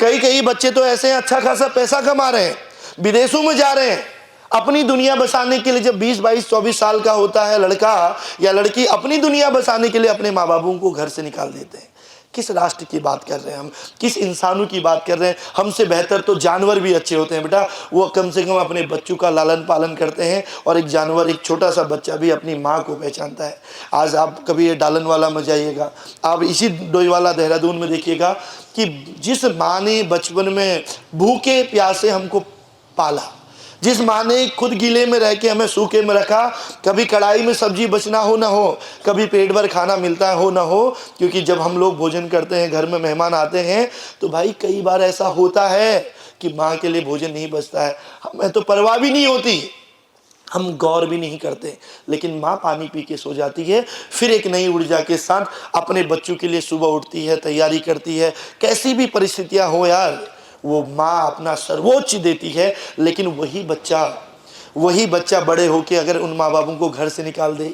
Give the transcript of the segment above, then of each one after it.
कई कई बच्चे तो ऐसे हैं अच्छा खासा पैसा कमा रहे हैं, विदेशों में जा रहे हैं, अपनी दुनिया बसाने के लिए। जब 20, 22, 24 साल का होता है लड़का या लड़की, अपनी दुनिया बसाने के लिए अपने माँ बापों को घर से निकाल देते हैं। किस राष्ट्र की बात कर रहे हैं हम, किस इंसानों की बात कर रहे हैं? हमसे बेहतर तो जानवर भी अच्छे होते हैं बेटा, वो कम से कम अपने बच्चों का लालन पालन करते हैं। और एक जानवर, एक छोटा सा बच्चा भी अपनी माँ को पहचानता है। आज आप कभी ये डालन वाला में जाइएगा, आप इसी डोईवाला देहरादून में देखिएगा कि जिस माँ ने बचपन में भूखे प्यासे हमको पाला, जिस माँ ने खुद गीले में रह के हमें सूखे में रखा, कभी कढ़ाई में सब्जी बचना हो ना हो, कभी पेट भर खाना मिलता हो ना हो, क्योंकि जब हम लोग भोजन करते हैं, घर में मेहमान आते हैं, तो भाई कई बार ऐसा होता है कि माँ के लिए भोजन नहीं बचता है। हमें तो परवाह भी नहीं होती, हम गौर भी नहीं करते, लेकिन माँ पानी पी के सो जाती है, फिर एक नई ऊर्जा के साथ अपने बच्चों के लिए सुबह उठती है, तैयारी करती है। कैसी भी परिस्थितियाँ हो यार, वो माँ अपना सर्वोच्च देती है। लेकिन वही बच्चा बड़े होके अगर उन माँ बापों को घर से निकाल दे,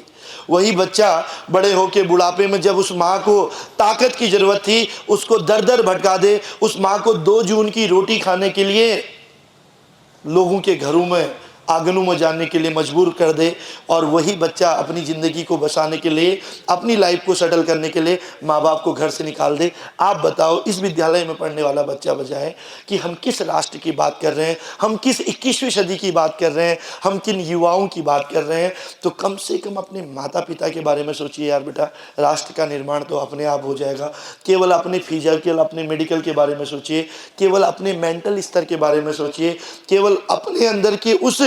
वही बच्चा बड़े होके बुढ़ापे में जब उस माँ को ताकत की जरूरत थी उसको दर दर भटका दे, उस माँ को 2 जून की रोटी खाने के लिए लोगों के घरों में, आंगनों में जाने के लिए मजबूर कर दे, और वही बच्चा अपनी ज़िंदगी को बसाने के लिए, अपनी लाइफ को सेटल करने के लिए माँ बाप को घर से निकाल दे। आप बताओ, इस विद्यालय में पढ़ने वाला बच्चा बजाए कि हम किस राष्ट्र की बात कर रहे हैं, हम किस 21वीं सदी की बात कर रहे हैं, हम किन युवाओं की बात कर रहे हैं? तो कम से कम अपने माता पिता के बारे में सोचिए यार बेटा। राष्ट्र का निर्माण तो अपने आप हो जाएगा। केवल अपने फिजिकल, अपने मेडिकल के बारे में सोचिए, केवल अपने मेंटल स्तर के बारे में सोचिए, केवल अपने अंदर के उस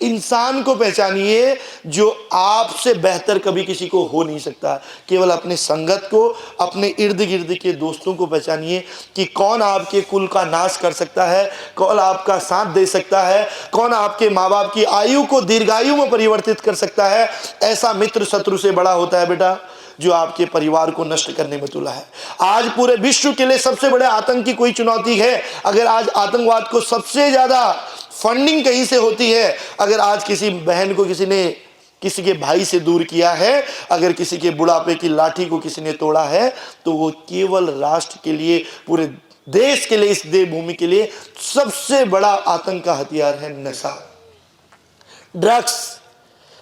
इंसान को पहचानिए जो आपसे बेहतर कभी किसी को हो नहीं सकता। केवल अपने संगत को, अपने इर्द गिर्द के दोस्तों को पहचानिए कि कौन आपके कुल का नाश कर सकता है, कौन आपका साथ दे सकता है, कौन आपके माँ बाप की आयु को दीर्घायु में परिवर्तित कर सकता है। ऐसा मित्र शत्रु से बड़ा होता है बेटा जो आपके परिवार को नष्ट करने में तुला है। आज पूरे विश्व के लिए सबसे बड़े आतंक की कोई चुनौती है, अगर आज आतंकवाद को सबसे ज्यादा फंडिंग कहीं से होती है, अगर आज किसी बहन को किसी ने किसी के भाई से दूर किया है, अगर किसी के बुढ़ापे की लाठी को किसी ने तोड़ा है, तो वो केवल राष्ट्र के लिए, पूरे देश के लिए, इस देवभूमि के लिए सबसे बड़ा आतंक का हथियार है नशा, ड्रग्स।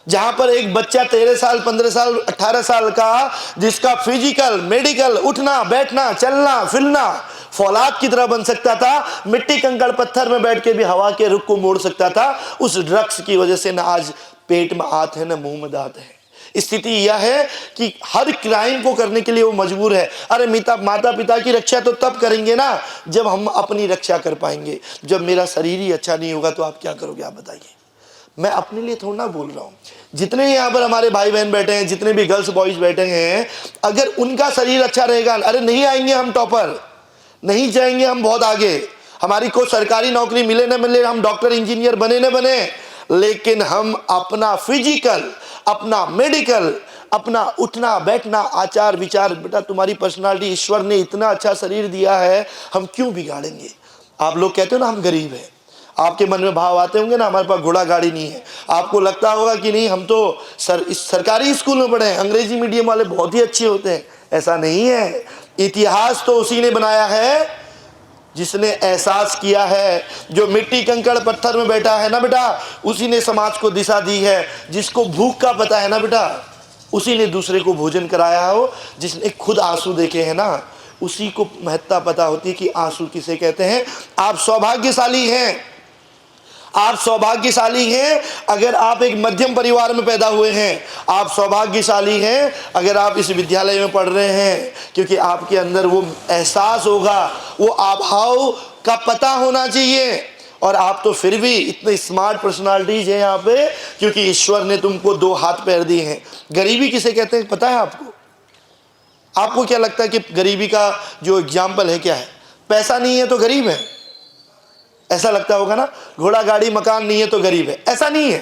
जहां पर एक बच्चा 13 साल, 15 साल, 18 साल का, जिसका फिजिकल, मेडिकल, उठना बैठना, चलना फिरना फौलाद की तरह बन सकता था, मिट्टी कंकड़ पत्थर में बैठ के भी हवा के रुख को मोड़ सकता था, उस ड्रग्स की वजह से न आज पेट में आत है, न मुंह में दांत है। स्थिति यह है कि हर क्राइम को करने के लिए वो मजबूर है। अरे माता पिता की रक्षा तो तब करेंगे ना जब हम अपनी रक्षा कर पाएंगे। जब मेरा शरीर ही अच्छा नहीं होगा तो आप क्या करोगे? आप बताइए। मैं अपने लिए थोड़ा ना बोल रहा हूँ, जितने यहाँ पर हमारे भाई बहन बैठे हैं, जितने भी गर्ल्स बॉयज बैठे हैं, अगर उनका शरीर अच्छा रहेगा, अरे नहीं आएंगे हम टॉपर, नहीं जाएंगे हम बहुत आगे, हमारी कोई सरकारी नौकरी मिले न मिले, हम डॉक्टर इंजीनियर बने न बने, लेकिन हम अपना फिजिकल, अपना मेडिकल, अपना उठना बैठना, आचार विचार, बेटा तुम्हारी पर्सनालिटी, ईश्वर ने इतना अच्छा शरीर दिया है, हम क्यों बिगाड़ेंगे? आप लोग कहते हो ना हम गरीब हैं, आपके मन में भाव आते होंगे ना हमारे पास घोड़ा गाड़ी नहीं है, आपको लगता होगा कि नहीं हम तो सरकारी स्कूल में पढ़े हैं, अंग्रेजी मीडियम वाले बहुत ही अच्छे होते हैं। ऐसा नहीं है। इतिहास तो उसी ने बनाया है जिसने एहसास किया है, जो मिट्टी कंकड़ पत्थर में बैठा है ना बेटा, उसी ने समाज को दिशा दी है। जिसको भूख का पता है ना बेटा, उसी ने दूसरे को भोजन कराया हो। जिसने खुद आंसू देखे हैं ना, उसी को महत्ता पता होती है कि आंसू किसे कहते हैं। आप सौभाग्यशाली हैं, आप सौभाग्यशाली हैं अगर आप एक मध्यम परिवार में पैदा हुए हैं। आप सौभाग्यशाली हैं अगर आप इस विद्यालय में पढ़ रहे हैं, क्योंकि आपके अंदर वो एहसास होगा, वो आभाव का पता होना चाहिए। और आप तो फिर भी इतने स्मार्ट पर्सनालिटीज हैं यहाँ पे, क्योंकि ईश्वर ने तुमको 2 हाथ पैर दिए हैं। गरीबी किसे कहते हैं पता है आपको? आपको क्या लगता है कि गरीबी का जो एग्जाम्पल है क्या है? पैसा नहीं है तो गरीब है, ऐसा लगता होगा ना। घोड़ा गाड़ी मकान नहीं है तो गरीब है, ऐसा नहीं है।